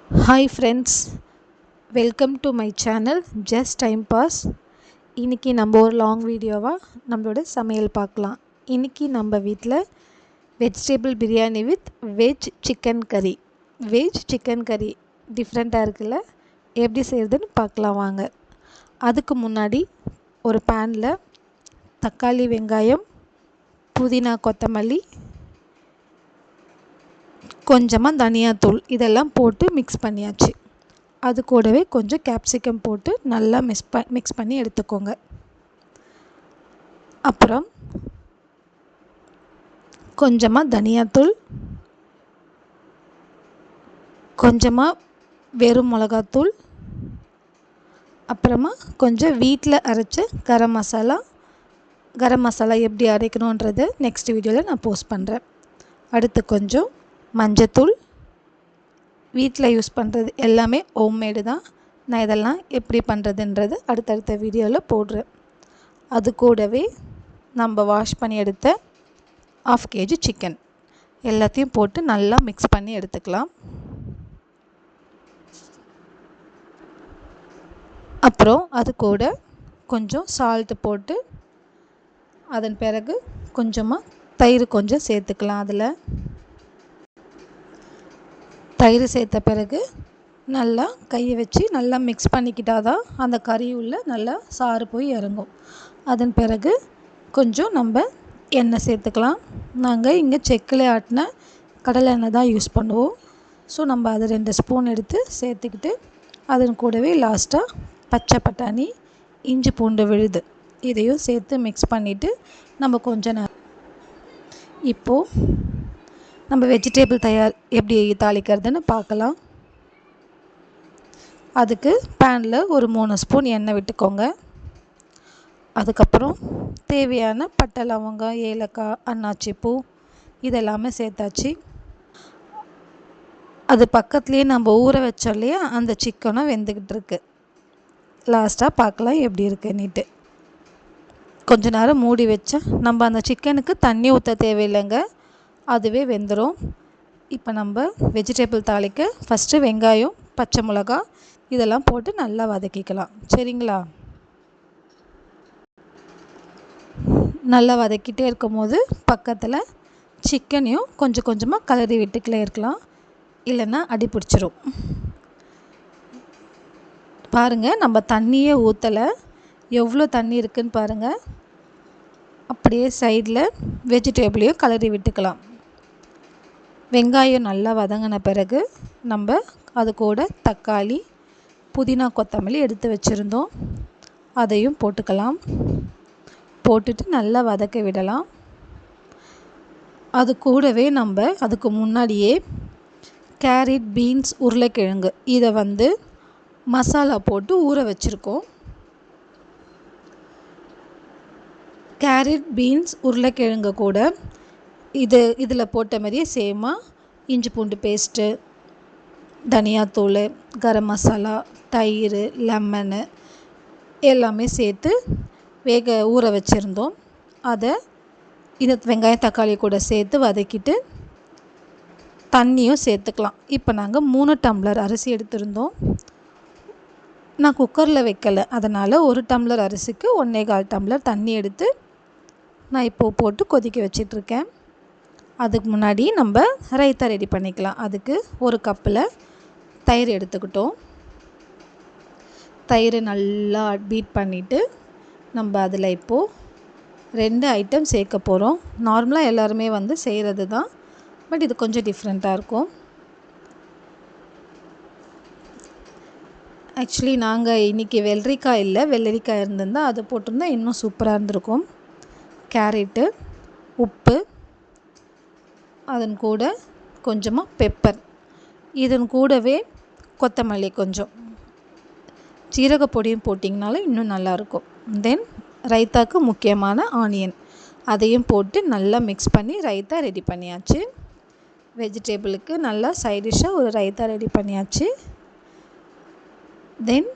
Hi friends, welcome to my channel Just Time Pass. இன்னைக்கு நம்ம ஒரு லாங் வீடியோவாக நம்மளோட சமையல் பார்க்கலாம். இன்னைக்கு நம்ம வீட்டில் vegetable biryani with veg chicken கறி. வெஜ் சிக்கன் கறி டிஃப்ரெண்ட்டாக இருக்குல்ல, எப்படி செய்கிறதுன்னு பார்க்கலாம் வாங்க. அதுக்கு முன்னாடி ஒரு பேனில் தக்காளி, வெங்காயம், புதினா, கொத்தமல்லி, கொஞ்சமாக தனியாத்தூள் இதெல்லாம் போட்டு மிக்ஸ் பண்ணியாச்சு. அது கூடவே கொஞ்சம் கேப்சிகம் போட்டு நல்லா மிக்ஸ் பண்ணி எடுத்துக்கோங்க. அப்புறம் கொஞ்சமாக தனியாத்தூள், கொஞ்சமாக வெறும் மிளகாத்தூள், அப்புறமா கொஞ்சம் வீட்டில் அரைச்ச கரம் மசாலா எப்படி அரைக்கணுன்றதை நெக்ஸ்ட் வீடியோவில் நான் போஸ்ட் பண்ணுறேன். அடுத்து கொஞ்சம் மஞ்சத்தூள், வீட்டில் யூஸ் பண்ணுறது எல்லாமே ஹோம்மேடு தான். நான் இதெல்லாம் எப்படி பண்ணுறதுன்றது அடுத்தடுத்த வீடியோவில் போடுறேன். அது கூடவே நம்ம வாஷ் பண்ணி எடுத்த 1/2 kg சிக்கன் எல்லாத்தையும் போட்டு நல்லா மிக்ஸ் பண்ணி எடுத்துக்கலாம். அப்புறம் அது கூட கொஞ்சம் சால்ட்டு போட்டு அதன் பிறகு கொஞ்சமாக தயிர் கொஞ்சம் சேர்த்துக்கலாம். அதில் தயிர் சேர்த்த பிறகு நல்லா கையை வச்சு நல்லா மிக்ஸ் பண்ணிக்கிட்டால் தான் அந்த கறி உள்ள நல்லா சாறு போய் இறங்கும். அதன் பிறகு கொஞ்சம் நம்ம எண்ணெய் சேர்த்துக்கலாம். நாங்கள் இங்கே செக்கில் ஆட்டின கடலை எண்ணெய் தான் யூஸ் பண்ணுவோம். ஸோ நம்ம அதை 2 ஸ்பூன் எடுத்து சேர்த்துக்கிட்டு அதன் கூடவே லாஸ்ட்டாக பச்சை பட்டாணி, இஞ்சி பூண்டு விழுது இதையும் சேர்த்து மிக்ஸ் பண்ணிவிட்டு நம்ம கொஞ்சம் நேரம் இப்போது நம்ம வெஜிடபிள் எப்படி தாளிக்கிறதுன்னு பார்க்கலாம். அதுக்கு பேனில் ஒரு 3 ஸ்பூன் எண்ணெய் விட்டுக்கோங்க. அதுக்கப்புறம் தேவையான பட்டை, லவங்கம், ஏலக்காய், அன்னாச்சி பூ இதெல்லாமே சேர்த்தாச்சு. அது பக்கத்துலேயே நம்ம ஊற வச்சோம் இல்லையா, அந்த சிக்கனும் வெந்துக்கிட்டு இருக்கு. லாஸ்ட்டாக பார்க்கலாம் எப்படி இருக்குன்னுட்டு. கொஞ்ச நேரம் மூடி வச்சா நம்ம அந்த சிக்கனுக்கு தண்ணி ஊற்ற தேவையில்லைங்க, அதுவே வெந்துடும். இப்போ நம்ம வெஜிடபிள் தாளிக்க ஃபஸ்ட்டு வெங்காயம், பச்சை மிளகா இதெல்லாம் போட்டு நல்லா வதக்கிக்கலாம். சரிங்களா? நல்லா வதக்கிட்டே இருக்கும்போது பக்கத்தில் சிக்கனையும் கொஞ்சம் கொஞ்சமாக கலரி விட்டுக்கிட்டே இருக்கலாம், இல்லைன்னா அடி பிடிச்சிரும். பாருங்கள், நம்ம தண்ணியே ஊற்றலை, எவ்வளோ தண்ணி இருக்குதுன்னு பாருங்கள். அப்படியே சைடில் வெஜிடபிளையும் கலரி விட்டுக்கலாம். வெங்காயம் நல்லா வதங்கின பிறகு நம்ம அது கூட தக்காளி, புதினா, கொத்தமல்லி எடுத்து வச்சுருந்தோம், அதையும் போட்டுக்கலாம். போட்டுட்டு நல்லா வதக்க விடலாம். அது கூடவே நம்ம அதுக்கு முன்னாடியே கேரட், பீன்ஸ், உருளைக்கிழங்கு இதை மசாலா போட்டு ஊற வச்சுருக்கோம். கேரட், பீன்ஸ், உருளைக்கிழங்கு கூட இதில் போட்ட மாதிரியே சேமாக இஞ்சி பூண்டு பேஸ்ட்டு, தனியாத்தூள், கரம் மசாலா, தயிர், லெமனு எல்லாமே சேர்த்து ஊற வச்சுருந்தோம். அதை வெங்காயம், தக்காளி கூட சேர்த்து வதக்கிட்டு தண்ணியும் சேர்த்துக்கலாம். இப்போ நாங்கள் 3 டம்ளர் அரிசி எடுத்திருந்தோம். நான் குக்கரில் வைக்கலை, அதனால் 1 டம்ளர் அரிசிக்கு 1.25 டம்ளர் தண்ணி எடுத்து நான் இப்போது போட்டு கொதிக்க வச்சிட்ருக்கேன். அதுக்கு முன்னாடி நம்ம ரைத்தா ரெடி பண்ணிக்கலாம். அதுக்கு ஒரு கப்பில் தயிர் எடுத்துக்கிட்டோம். தயிரை நல்லா பீட் பண்ணிவிட்டு நம்ம அதில் இப்போது 2 ஐட்டம் சேர்க்க போகிறோம். நார்மலாக எல்லாருமே செய்கிறது தான், பட் இது கொஞ்சம் டிஃப்ரெண்ட்டாக இருக்கும். ஆக்சுவலி நாங்கள் இன்றைக்கி வெள்ளரிக்காய் இல்லை, வெள்ளரிக்காய் இருந்திருந்தால் அதை போட்டிருந்தால் இன்னும் சூப்பராக இருந்திருக்கும். கேரட்டு, உப்பு, அதன் கூட கொஞ்சமாக பெப்பர், இதன் கூடவே கொத்தமல்லி, கொஞ்சம் சீரக பொடியும் போட்டிங்கனாலும் இன்னும் நல்லாயிருக்கும். தென் ரைத்தாக்கு முக்கியமான ஆனியன் அதையும் போட்டு நல்லா மிக்ஸ் பண்ணி ரைத்தா ரெடி பண்ணியாச்சு. வெஜிடபிளுக்கு நல்லா சைடிஷ்ஷாக ஒரு ரைத்தா ரெடி பண்ணியாச்சு. தென்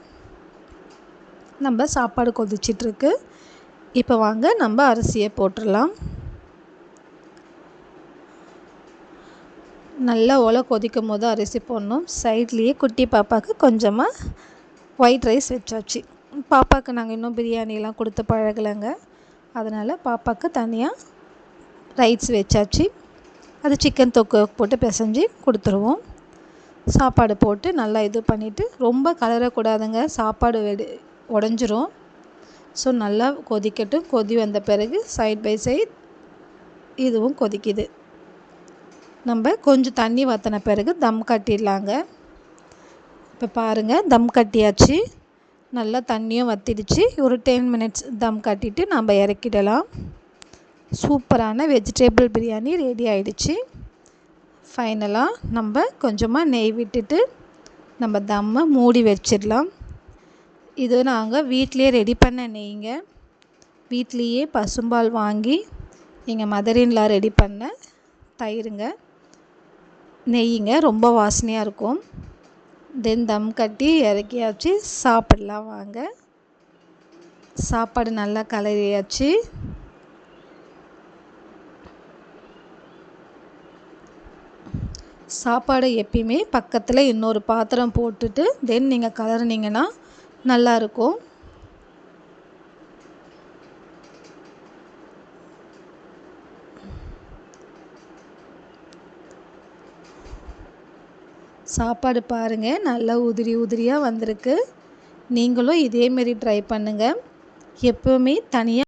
நம்ம சாப்பாடு கொதிச்சிட்ருக்கு. இப்போ வாங்க நம்ம அரிசியை போட்டுடலாம். நல்லா கொதிக்கும் போது அரிசி போடணும். சைட்லேயே குட்டி பாப்பாவுக்கு கொஞ்சமாக ஒயிட் ரைஸ் வச்சாச்சு. பாப்பாவுக்கு நாங்கள் இன்னும் பிரியாணிலாம் கொடுத்து பழகலைங்க. அதனால் பாப்பாவுக்கு தனியாக ரைஸ் வச்சாச்சு. அது சிக்கன் தொக்கு போட்டு பிசைஞ்சு கொடுத்துருவோம். சாப்பாடு போட்டு நல்லா இது பண்ணிவிட்டு, ரொம்ப கலரக்கூடாதுங்க, சாப்பாடு உடஞ்சிரும். ஸோ நல்லா கொதிக்கட்டும். கொதி வந்த பிறகு சைட் பை சைட் இதுவும் கொதிக்குது. நம்ம கொஞ்சம் தண்ணி வற்றின பிறகு தம் கட்டிடலாங்க. இப்போ பாருங்கள், தம் கட்டியாச்சு. நல்லா தண்ணியும் வற்றிடுச்சு. ஒரு 10 மினிட்ஸ் தம் கட்டிட்டு நம்ம இறக்கிடலாம். சூப்பரான வெஜிடேபிள் பிரியாணி ரெடி ஆகிடுச்சு. ஃபைனலாக நம்ம கொஞ்சமாக நெய் விட்டுட்டு நம்ம தம்மை மூடி வச்சிடலாம். இது நாங்கள் வீட்டிலையே ரெடி பண்ண நெய்ங்க. வீட்லேயே பசும்பால் வாங்கி எங்கள் மதர்-இன்-லா ரெடி பண்ண தயிருங்க, நெய்யுங்க. ரொம்ப வாசனையாக இருக்கும். தென் தம் கட்டி இறக்கியாச்சு. சாப்பிடலாம் வாங்க. சாப்பாடு நல்லா கலரியாச்சு. சாப்பாடு எப்பயுமே பக்கத்தில் இன்னொரு பாத்திரம் போட்டுட்டு தென் நீங்கள் கலரினீங்கன்னா நல்லாயிருக்கும். சாப்பாடு பாருங்கள், நல்லா உதிரி உதிரியாக வந்திருக்கு. நீங்களும் இதேமாரி ட்ரை பண்ணுங்கள். எப்போவுமே தனியாக